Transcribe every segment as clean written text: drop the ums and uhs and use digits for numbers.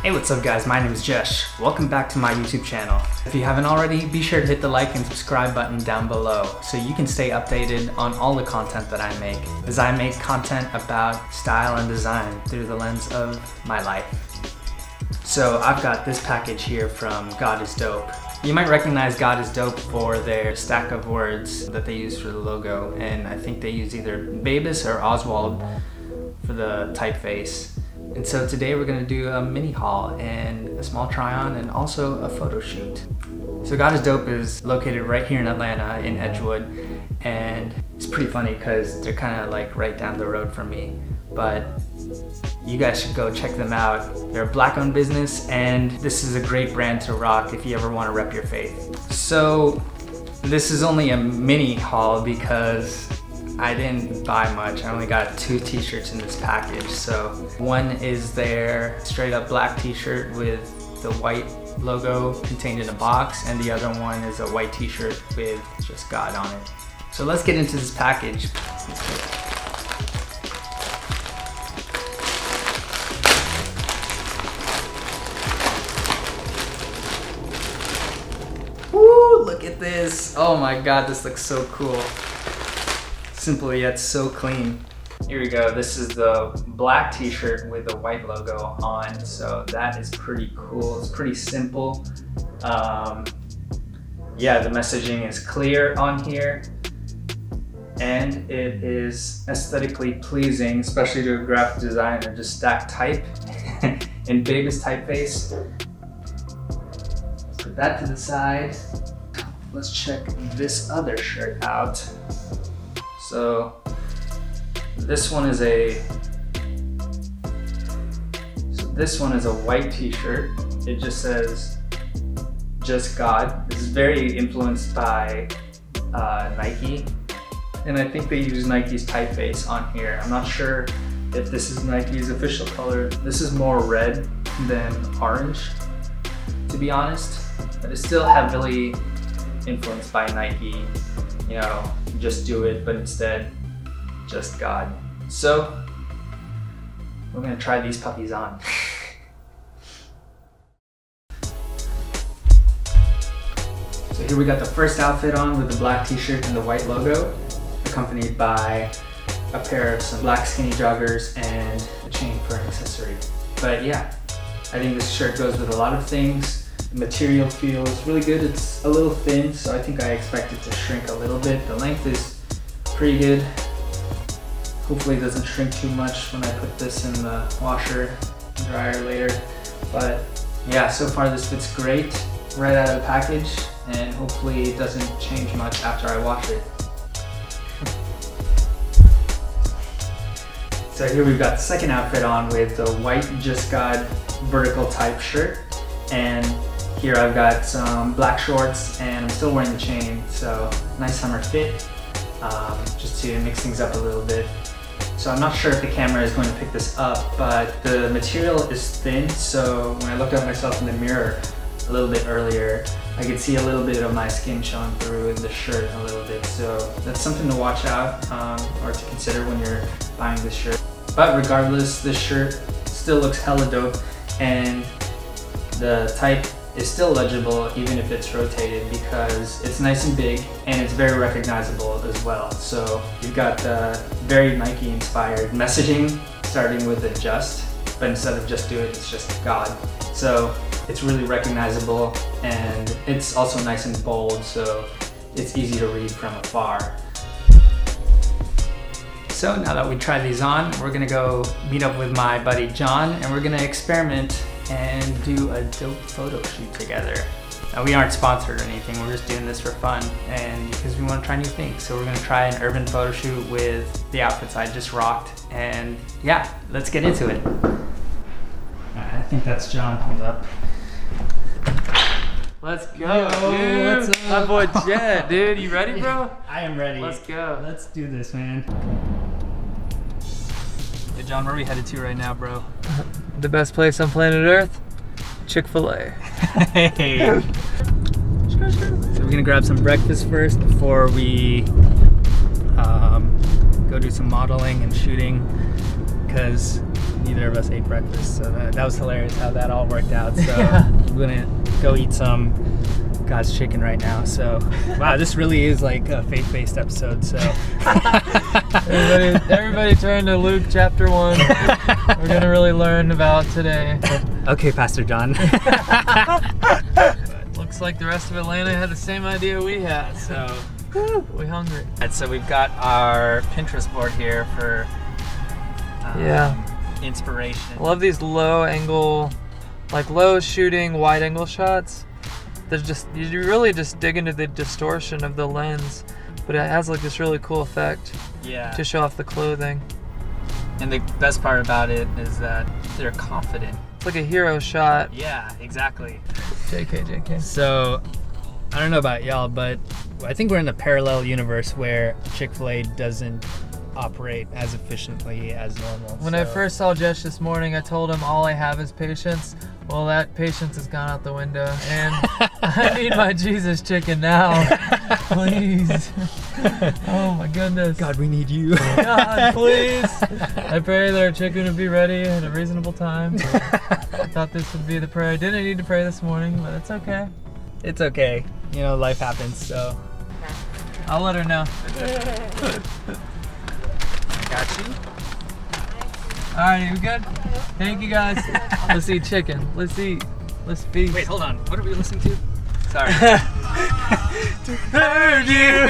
Hey, what's up guys? My name is Jesh. Welcome back to my YouTube channel. If you haven't already, be sure to hit the like and subscribe button down below so you can stay updated on all the content that I make, as I make content about style and design through the lens of my life. So I've got this package here from God is Dope. You might recognize God is Dope for their stack of words that they use for the logo, and I think they use either Babus or Oswald for the typeface. And so today we're going to do a mini haul and a small try on and also a photo shoot. So God is Dope is located right here in Atlanta in Edgewood, and it's pretty funny because they're kind of like right down the road from me, but you guys should go check them out. They're a black owned business and this is a great brand to rock if you ever want to rep your faith. So this is only a mini haul because I didn't buy much. I only got 2 t-shirts in this package. So one is their straight up black t-shirt with the white logo contained in a box, and the other one is a white t-shirt with just God on it. So let's get into this package. Woo, look at this. Oh my God, this looks so cool. Simple yet so clean. Here we go. This is the black t-shirt with the white logo on, so that is pretty cool. It's pretty simple. Yeah, the messaging is clear on here and it is aesthetically pleasing, especially to a graphic designer. Just stack type in Babus typeface. Put that to the side. Let's check this other shirt out. So this one is a white t-shirt. It just says just God. This is very influenced by Nike, and I think they use Nike's typeface on here. I'm not sure if this is Nike's official color. This is more red than orange, to be honest, but it's still heavily influenced by Nike. You know, just do it, but instead, just God. So, we're gonna try these puppies on. So here we got the first outfit on with the black t-shirt and the white logo, accompanied by a pair of some black skinny joggers and a chain for an accessory. But yeah, I think this shirt goes with a lot of things. The material feels really good. It's a little thin, so I think I expect it to shrink a little bit. The length is pretty good. Hopefully it doesn't shrink too much when I put this in the washer and dryer later. But yeah, so far this fits great right out of the package, and hopefully it doesn't change much after I wash it. So here we've got the second outfit on with the white Just God vertical type shirt, and here I've got some black shorts and I'm still wearing the chain, so nice summer fit, just to mix things up a little bit. So I'm not sure if the camera is going to pick this up, but the material is thin, so when I looked at myself in the mirror a little bit earlier, I could see a little bit of my skin showing through in the shirt a little bit, so that's something to watch out or to consider when you're buying this shirt. But regardless, this shirt still looks hella dope, and the type is still legible even if it's rotated because it's nice and big and it's very recognizable as well. So you've got very Nike inspired messaging starting with the just, but instead of just do it, it's just God. So it's really recognizable, and it's also nice and bold, so it's easy to read from afar. So now that we try these on, we're gonna go meet up with my buddy Jon, and we're gonna experiment and do a dope photo shoot together. Now, we aren't sponsored or anything, we're just doing this for fun and because we want to try new things. So we're going to try an urban photo shoot with the outfits I just rocked, and yeah, let's get into it. Alright, I think that's Jon. Hold up. Let's go, dude. What's up? My boy Jet, dude. You ready, bro? I am ready. Let's go. Let's do this, man. Hey Jon, where are we headed to right now, bro? The best place on planet Earth, Chick-fil-A. Hey. So we're gonna grab some breakfast first before we go do some modeling and shooting, because neither of us ate breakfast, so that was hilarious how that all worked out. So I'm gonna go eat some God's chicken right now. So wow, this really is like a faith-based episode. So everybody turn to Luke chapter 1. We're gonna really learn about today. Okay, Pastor John. Looks like the rest of Atlanta had the same idea we had, so we hungry. And so we've got our Pinterest board here for inspiration. I love these low angle, like low shooting wide angle shots. There's just, you really just dig into the distortion of the lens, but it has like this really cool effect to show off the clothing. And the best part about it is that they're confident. It's like a hero shot. Yeah, exactly. JK. So, I don't know about y'all, but I think we're in a parallel universe where Chick-fil-A doesn't operate as efficiently as normal. When I first saw Jesh this morning, I told him all I have is patience. Well, that patience has gone out the window, and I need my Jesus chicken now. Please. Oh my goodness. God, we need you. God, please. I pray that our chicken would be ready at a reasonable time. I thought this would be the prayer. I didn't need to pray this morning, but it's okay. It's okay. You know, life happens, so. I'll let her know. Got you. Alright, we good? Thank you guys. Let's eat chicken. Let's eat. Let's feast. Wait, hold on. What are we listening to? Sorry. To hurt you.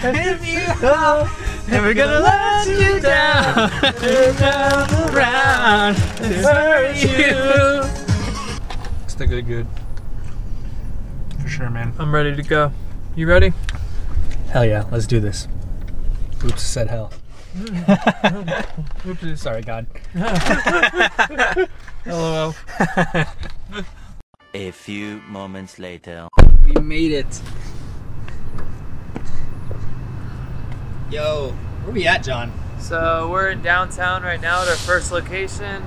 If you go, never gonna let you down. Turn around to hurt you. Still good. For sure, man. I'm ready to go. You ready? Hell yeah, let's do this. Oops, said hell. Oops. Sorry, God. LOL. A few moments later. We made it. Yo, where we at, John? So we're in downtown right now at our first location.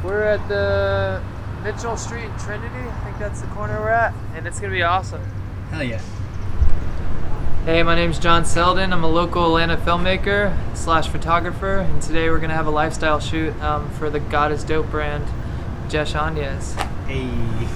We're at the Mitchell Street Trinity. I think that's the corner we're at, and it's gonna be awesome. Hell yeah. Hey, my name's Jon Selden. I'm a local Atlanta filmmaker / photographer, and today we're gonna have a lifestyle shoot for the God is Dope brand, Jeshanies. Hey.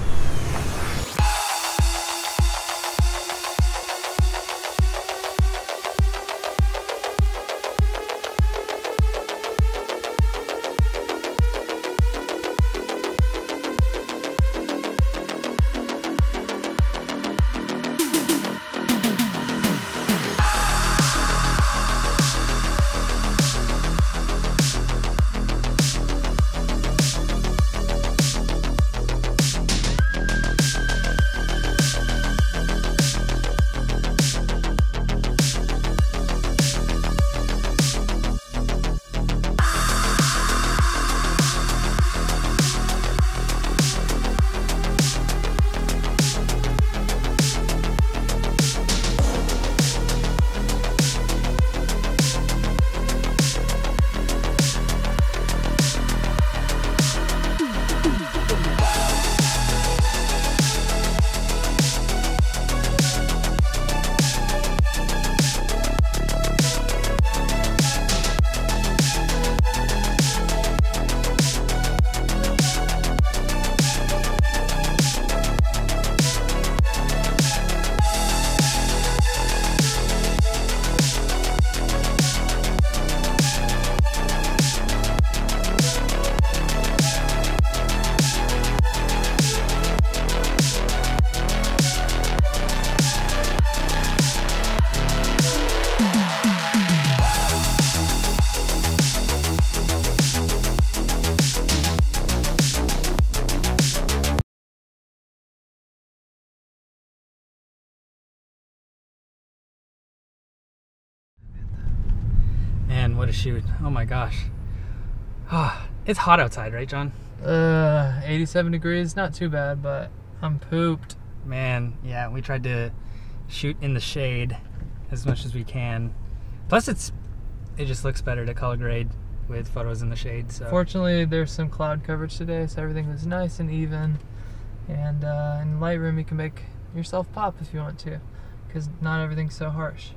Man, what a shoot. Oh my gosh. It's hot outside, right, John? 87 degrees, not too bad, but I'm pooped. Man, yeah, we tried to shoot in the shade as much as we can. Plus it just looks better to color grade with photos in the shade. So Fortunately, there's some cloud coverage today, so everything was nice and even. And in Lightroom, you can make yourself pop if you want to, because not everything's so harsh.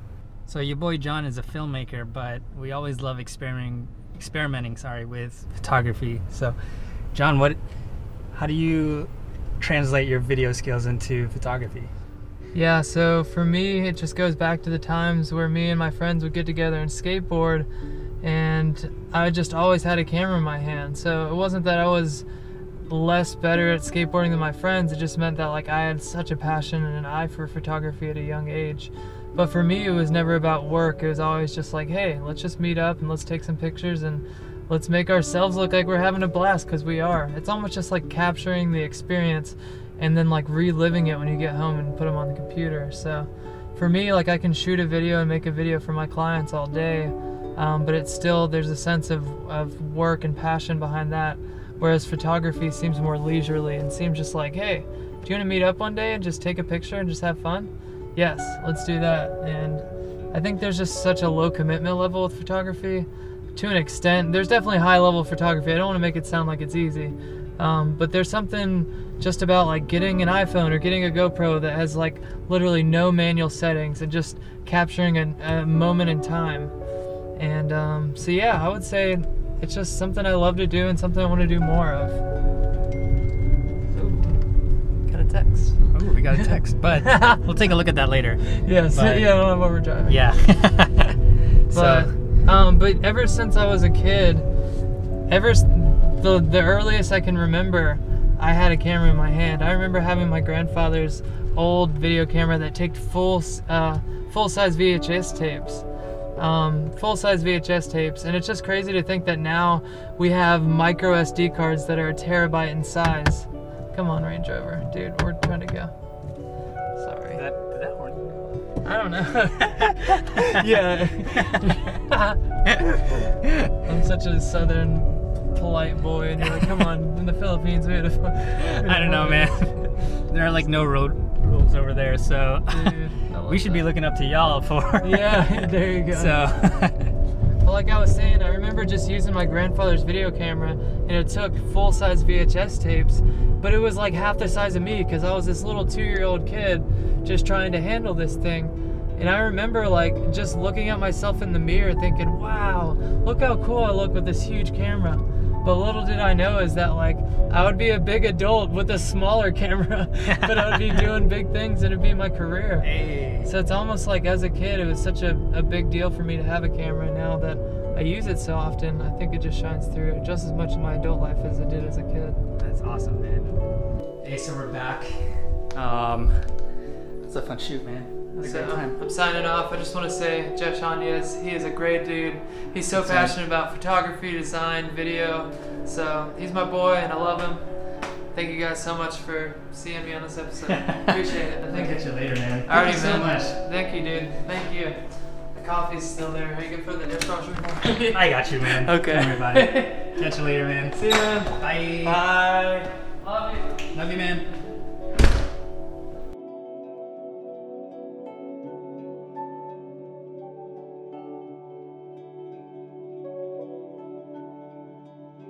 So your boy Jon is a filmmaker, but we always love experimenting with photography. So Jon, how do you translate your video skills into photography? Yeah, so for me, it just goes back to the times where me and my friends would get together and skateboard, and I just always had a camera in my hand. So it wasn't that I was less better at skateboarding than my friends, it just meant that like I had such a passion and an eye for photography at a young age. But for me, it was never about work. It was always just like, hey, let's just meet up and let's take some pictures and let's make ourselves look like we're having a blast, because we are. It's almost just like capturing the experience and then like reliving it when you get home and put them on the computer. So for me, like I can shoot a video and make a video for my clients all day, but it's still, there's a sense of work and passion behind that. Whereas photography seems more leisurely and seems just like, hey, do you want to meet up one day and just take a picture and just have fun? Yes, let's do that. And I think there's just such a low commitment level with photography to an extent. There's definitely high level photography. I don't want to make it sound like it's easy. But there's something just about like getting an iPhone or getting a GoPro that has like literally no manual settings and just capturing a moment in time. And so yeah, I would say it's just something I love to do and something I want to do more of. Ooh, got a text. Oh, we got a text, but we'll take a look at that later. Yes, but, yeah, I don't know what we're driving. Yeah. But ever since I was a kid, the earliest I can remember, I had a camera in my hand. I remember having my grandfather's old video camera that taped full-size VHS tapes. Full-size VHS tapes, and it's just crazy to think that now we have micro SD cards that are a terabyte in size. Come on, Range Rover, dude, we're trying to go. Sorry. Did that work? I don't know. Yeah. I'm such a southern polite boy, and you're like, come on, in the Philippines we had a I don't know, man. There are like no road rules over there, so dude, we should be looking up to y'all for. Yeah, there you go. So. Well, like I was saying, I remember just using my grandfather's video camera, and it took full-size VHS tapes, but it was like half the size of me because I was this little 2-year-old kid just trying to handle this thing. And I remember like just looking at myself in the mirror thinking, wow, look how cool I look with this huge camera. But little did I know is that like I would be a big adult with a smaller camera, but I would be doing big things and it'd be my career. Hey. So it's almost like as a kid, it was such a big deal for me to have a camera. Now that I use it so often, I think it just shines through just as much in my adult life as it did as a kid. That's awesome, man. Hey, so we're back. It's a fun shoot, man. So I'm signing off. I just want to say Jeshanies, he is a great dude. He's so passionate about photography, design, video. So he's my boy and I love him. Thank you guys so much for seeing me on this episode. Appreciate it. I'll catch you later, man. Alrighty, Thank you so much. Thank you, dude. Thank you. The coffee's still there. Are you good for the dishwasher? I got you, man. Okay. Don't worry about it. Catch you later, man. See you, man. Bye. Bye. Love you. Love you, man.